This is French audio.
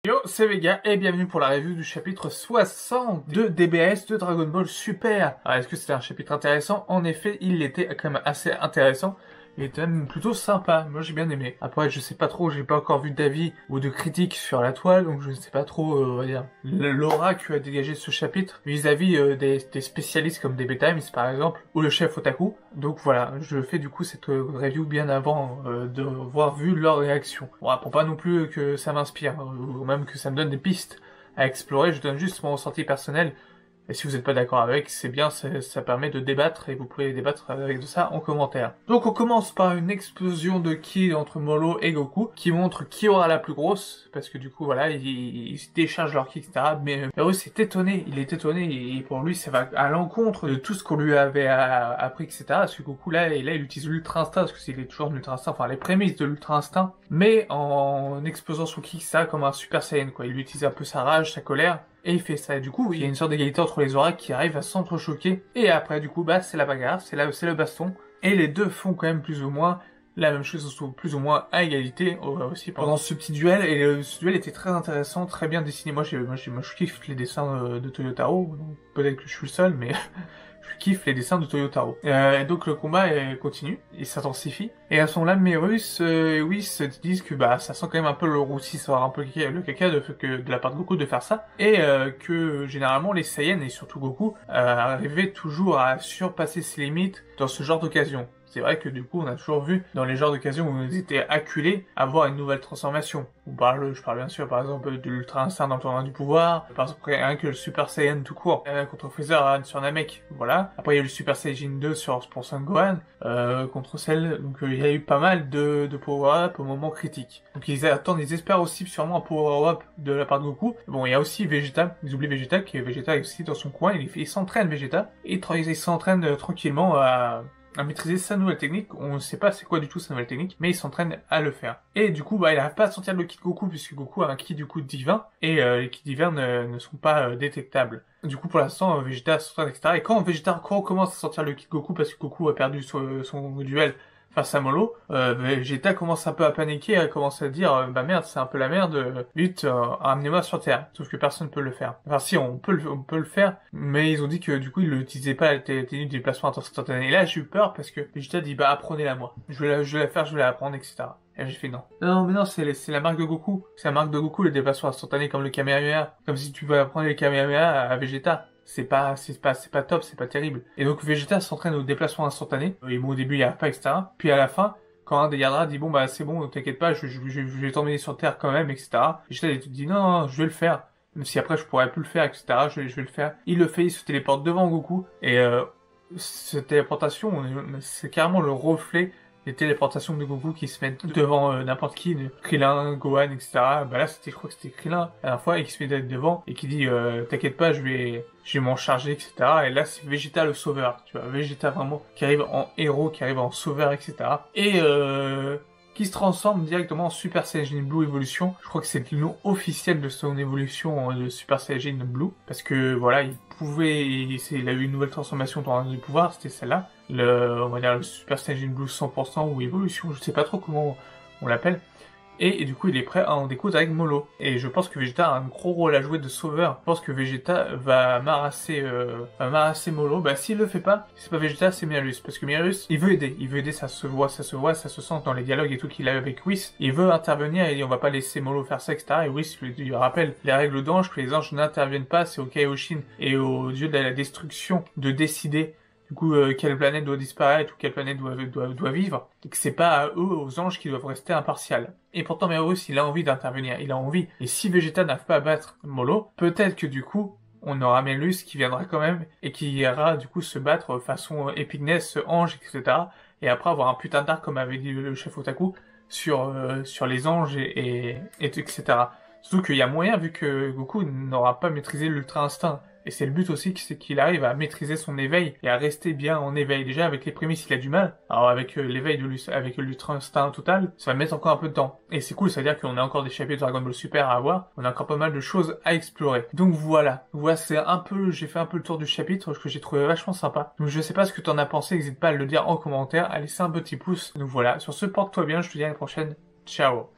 Yo, c'est Vega et bienvenue pour la review du chapitre 60 de DBS de Dragon Ball Super. Alors, est-ce que c'était un chapitre intéressant? En effet, il était quand même assez intéressant. Il était même plutôt sympa, moi j'ai bien aimé. Après, je sais pas trop, j'ai pas encore vu d'avis ou de critiques sur la toile, donc je ne sais pas trop, on va dire, l'aura que a dégagé ce chapitre vis-à-vis des spécialistes comme DB Times par exemple, ou le chef Otaku. Donc voilà, je fais du coup cette review bien avant d'avoir vu leur réaction. Bon, pour pas non plus que ça m'inspire, ou même que ça me donne des pistes à explorer, je donne juste mon ressenti personnel. Et si vous n'êtes pas d'accord avec, c'est bien, ça permet de débattre, et vous pouvez débattre avec de ça en commentaire. Donc on commence par une explosion de ki entre Molo et Goku, qui montre qui aura la plus grosse, parce que du coup voilà, ils se déchargent leur ki, etc. Mais Beerus est étonné, il est étonné, et pour lui ça va à l'encontre de tout ce qu'on lui avait appris, etc. Parce que Goku là il utilise l'Ultra Instinct, parce que s'il est toujours en Ultra Instinct, enfin les prémices de l'Ultra Instinct, mais en explosant son ki, ça comme un Super Saiyan quoi, il utilise un peu sa rage, sa colère, et il fait ça. Du coup, il y a une sorte d'égalité entre les auras qui arrivent à s'entrechoquer. Et après, du coup, bah, c'est la bagarre, c'est le baston. Et les deux font quand même plus ou moins la même chose, sont plus ou moins à égalité aussi pendant ce petit duel. Et ce duel était très intéressant, très bien dessiné. Moi, je kiffe les dessins de Toyotaro. Peut-être que je suis le seul, mais je kiffe les dessins de Toyotaro. Donc le combat continue, il s'intensifie. Et à ce moment-là, Beerus et Whis se disent que bah ça sent quand même un peu le roussi, ça un peu le caca de la part de Goku de faire ça. Et que généralement les Saiyans et surtout Goku arrivaient toujours à surpasser ses limites dans ce genre d'occasion. C'est vrai que du coup, on a toujours vu dans les genres d'occasions où ils étaient acculés avoir une nouvelle transformation. Je parle bien sûr par exemple de l'Ultra Instinct dans le tournoi du pouvoir, par exemple rien que le Super Saiyan tout court contre Freezer sur Namek, voilà. Après il y a eu le Super Saiyan 2 pour Son Gohan contre Cell, donc il y a eu pas mal de power-up au moment critique. Donc ils espèrent aussi sûrement un power-up de la part de Goku. Bon, il y a aussi Vegeta, ils oublient Vegeta, qui est Vegeta aussi dans son coin, il s'entraîne Vegeta, et il s'entraîne tranquillement à maîtriser sa nouvelle technique. On ne sait pas c'est quoi du tout sa nouvelle technique, mais il s'entraîne à le faire. Et du coup, bah, il n'arrive pas à sortir le ki de Goku, puisque Goku a un ki du coup divin, et les ki divins ne sont pas détectables. Du coup, pour l'instant, Vegeta s'entraîne, etc. Et quand Vegeta commence à sortir le ki de Goku, parce que Goku a perdu son duel face à Molo, Vegeta commence un peu à paniquer, à commencer à dire bah merde, c'est un peu la merde, vite, amenez-moi sur Terre. Sauf que personne ne peut le faire. Enfin si, on peut le faire, mais ils ont dit que du coup ils n'utilisaient pas la technique du déplacement instantané. Et là j'ai eu peur parce que Vegeta dit bah apprenez-la moi. Je vais la faire, je vais la apprendre, etc. Et j'ai fait non. Non mais non, c'est la marque de Goku. C'est la marque de Goku, le déplacement instantané comme le Kamehameha. Comme si tu veux apprendre les Kamehameha à Vegeta. C'est pas top, c'est pas terrible. Et donc Vegeta s'entraîne au déplacement instantané. Et bon, au début il y a pas, etc. Puis à la fin, quand un des Yardra dit bon bah c'est bon, t'inquiète pas, je vais t'emmener sur Terre quand même, etc. Vegeta il te dit non, je vais le faire. Même si après je pourrais plus le faire, etc. Je vais le faire. Il le fait, il se téléporte devant Goku. Et cette téléportation, c'est carrément le reflet des téléportations de Goku qui se mettent devant n'importe qui, Krillin, Gohan, etc. Bah là, je crois que c'était Krillin, la dernière fois, et qui se met devant, et qui dit, t'inquiète pas, je vais m'en charger, etc. Et là, c'est Vegeta le sauveur, tu vois, Vegeta vraiment, qui arrive en héros, qui arrive en sauveur, etc. Et qui se transforme directement en Super Saiyajin Blue Evolution. Je crois que c'est le nom officiel de son évolution de Super Saiyajin Blue, parce que voilà, il a eu une nouvelle transformation dans un pouvoir, c'était celle-là. On va dire le Super Saiyajin Blue 100% ou évolution, je sais pas trop comment on l'appelle. Et du coup, il est prêt à en découdre avec Molo. Et je pense que Vegeta a un gros rôle à jouer de sauveur. Je pense que Vegeta va marasser Molo. Bah, s'il le fait pas, c'est pas Vegeta, c'est Beerus. Parce que Beerus, il veut aider, ça se voit, ça se sent dans les dialogues et tout qu'il a avec Whis. Il veut intervenir et on va pas laisser Molo faire ça, etc. Et Whis lui rappelle les règles d'ange, que les anges n'interviennent pas, c'est au Kaioshin et au dieu de la destruction de décider du coup quelle planète doit disparaître ou quelle planète doit vivre, et que c'est pas à eux, aux anges, qui doivent rester impartials. Et pourtant Beerus, il a envie d'intervenir, il a envie. Et si Vegeta n'arrive pas à battre Molo, peut-être que du coup, on aura Beerus qui viendra quand même, et qui ira du coup se battre façon Epicness, ange, etc. Et après avoir un putain d'arc, comme avait dit le chef Otaku, sur les anges et etc. Surtout qu'il y a moyen, vu que Goku n'aura pas maîtrisé l'Ultra Instinct. Et c'est le but aussi, c'est qu'il arrive à maîtriser son éveil et à rester bien en éveil. Déjà, avec les prémices, il a du mal. Alors, avec l'éveil avec l'Ultra Instinct total, ça va mettre encore un peu de temps. Et c'est cool, c'est-à-dire qu'on a encore des chapitres de Dragon Ball Super à avoir. On a encore pas mal de choses à explorer. Donc voilà. Voilà, j'ai fait un peu le tour du chapitre, que j'ai trouvé vachement sympa. Donc je sais pas ce que t'en as pensé, n'hésite pas à le dire en commentaire, à laisser un petit pouce. Donc voilà. Sur ce, porte-toi bien, je te dis à la prochaine. Ciao.